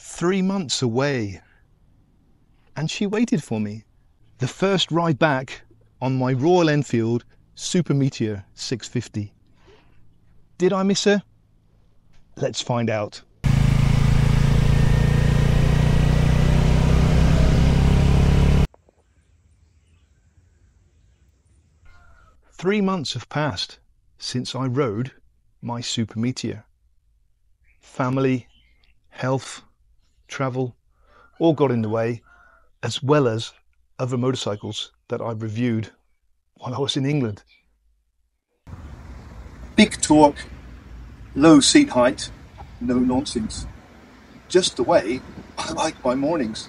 3 months away, and she waited for me. The first ride back on my Royal Enfield Super Meteor 650. Did I miss her? Let's find out. Three months have passed since I rode my Super Meteor. Family, health, travel, all got in the way, as well as other motorcycles that I reviewed while I was in England. Big torque, low seat height, no nonsense. Just the way I like my mornings.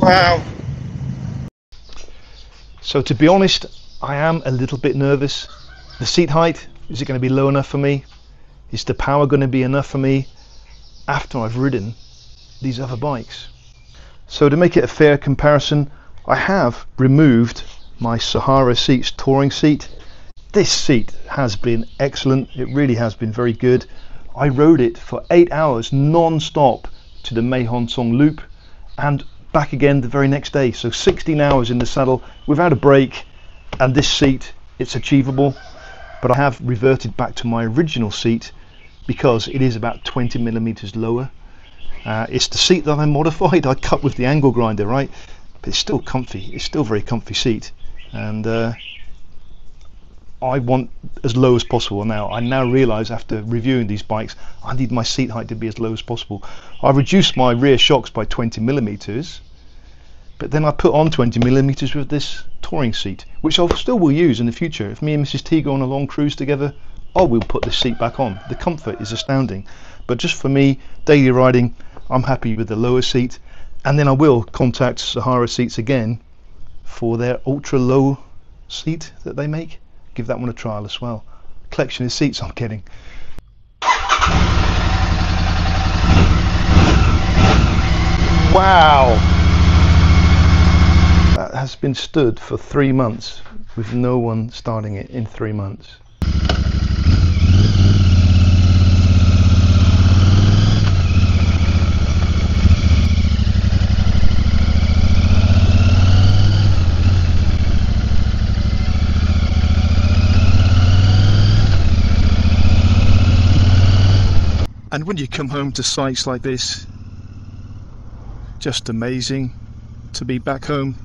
Wow. So to be honest, I am a little bit nervous. The seat height, is it going to be low enough for me? Is the power going to be enough for me after I've ridden these other bikes? So to make it a fair comparison, I have removed my Sahara Seats touring seat. This seat has been excellent. It really has been very good. I rode it for 8 hours non-stop to the Mahon Song Loop and back again the very next day. So 16 hours in the saddle without a break, and this seat, it's achievable. But I have reverted back to my original seat because it is about 20 millimeters lower. It's the seat that I modified. I cut with the angle grinder, right? But it's still comfy. It's still a very comfy seat, and I want as low as possible now. I now realise after reviewing these bikes, I need my seat height to be as low as possible. I reduced my rear shocks by 20 millimeters, but then I put on 20 millimeters with this touring seat, which I still will use in the future. If me and Mrs. T go on a long cruise together, I will put this seat back on. The comfort is astounding, but just for me, daily riding, I'm happy with the lower seat. And then I will contact Sahara Seats again for their ultra low seat that they make. Give that one a trial as well. Collection of seats I'm getting. Wow! That has been stood for 3 months with no one starting it in 3 months. And when you come home to sights like this, just amazing to be back home,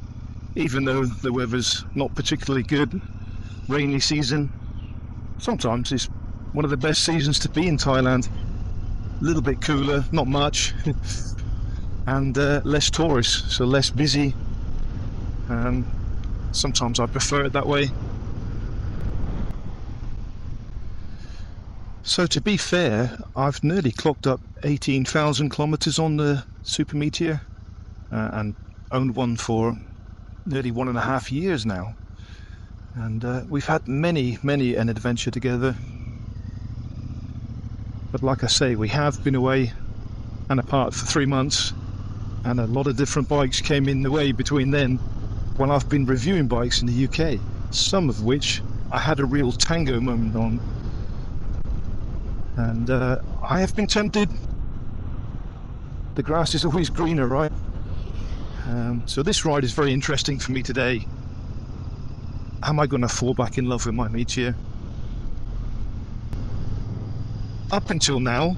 even though the weather's not particularly good. Rainy season. Sometimes it's one of the best seasons to be in Thailand. A little bit cooler, not much, and less tourists, so less busy. Sometimes I prefer it that way. So to be fair, I've nearly clocked up 18,000 kilometers on the Super Meteor, and owned one for nearly 1.5 years now. And we've had many an adventure together. But like I say, we have been away and apart for 3 months, and a lot of different bikes came in the way between then, when I've been reviewing bikes in the UK, some of which I had a real tango moment on. And I have been tempted. The grass is always greener, right? So this ride is very interesting for me today. Am I going to fall back in love with my Meteor? Up until now,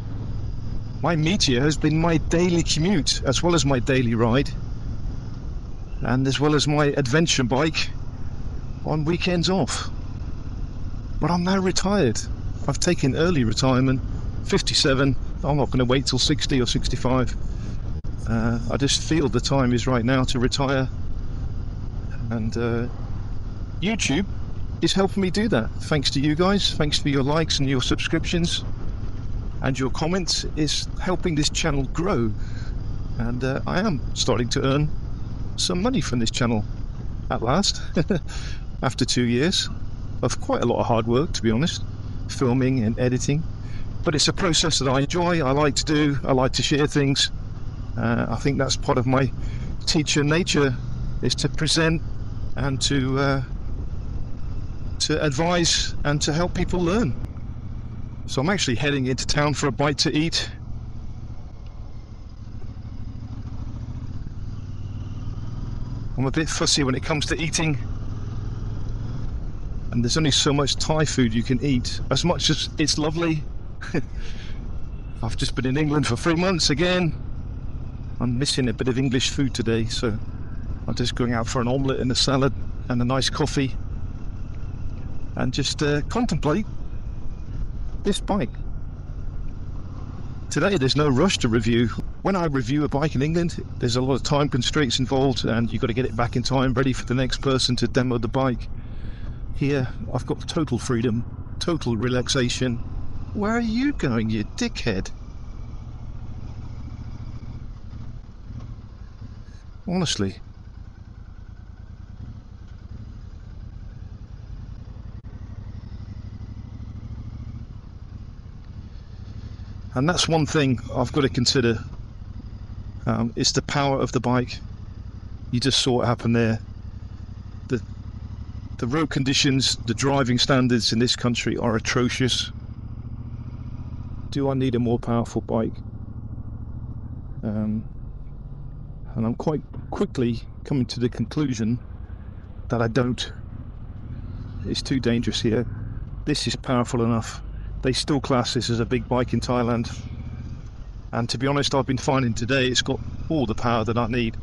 my Meteor has been my daily commute, as well as my daily ride, and as well as my adventure bike on weekends off. But I'm now retired. I've taken early retirement, 57. I'm not going to wait till 60 or 65. I just feel the time is right now to retire, and YouTube is helping me do that. Thanks to you guys, thanks for your likes and your subscriptions and your comments, is helping this channel grow, and I am starting to earn some money from this channel at last after 2 years of quite a lot of hard work, to be honest, filming and editing. But it's a process that I enjoy, I like to do, I like to share things. I think that's part of my teacher nature, is to present and to to advise and to help people learn. So I'm actually heading into town for a bite to eat. I'm a bit fussy when it comes to eating, and there's only so much Thai food you can eat. As much as it's lovely, I've just been in England for 3 months again. I'm missing a bit of English food today, so I'm just going out for an omelette and a salad and a nice coffee, and just contemplate this bike. Today there's no rush to review. When I review a bike in England, there's a lot of time constraints involved, and you've got to get it back in time, ready for the next person to demo the bike. Here, I've got total freedom, total relaxation. Where are you going, you dickhead? Honestly. And that's one thing I've got to consider. It's the power of the bike. You just saw it happen there. The road conditions, the driving standards in this country are atrocious. Do I need a more powerful bike? And I'm quite quickly coming to the conclusion that I don't. It's too dangerous here. This is powerful enough. They still class this as a big bike in Thailand, and to be honest, I've been finding today it's got all the power that I need,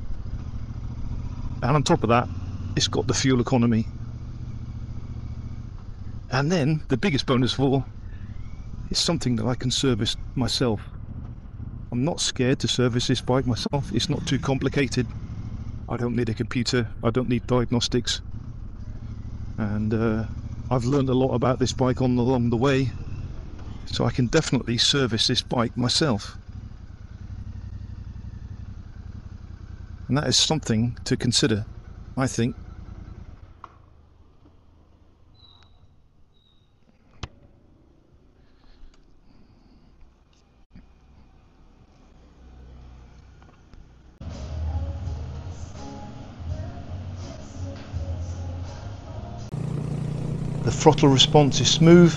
and on top of that, it's got the fuel economy. And then the biggest bonus of all is something that I can service myself. I'm not scared to service this bike myself. It's not too complicated. I don't need a computer, I don't need diagnostics, and I've learned a lot about this bike along the way, so I can definitely service this bike myself. And that is something to consider, I think. The throttle response is smooth,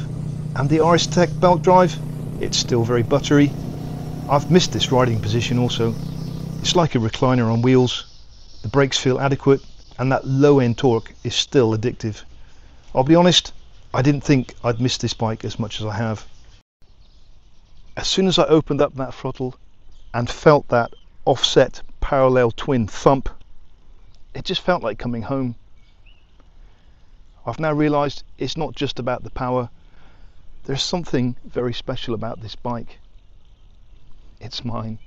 and the RS Tech belt drive, it's still very buttery. I've missed this riding position also. It's like a recliner on wheels. The brakes feel adequate, and that low end torque is still addictive. I'll be honest, I didn't think I'd miss this bike as much as I have. As soon as I opened up that throttle and felt that offset parallel twin thump, it just felt like coming home. I've now realised it's not just about the power. There's something very special about this bike. It's mine.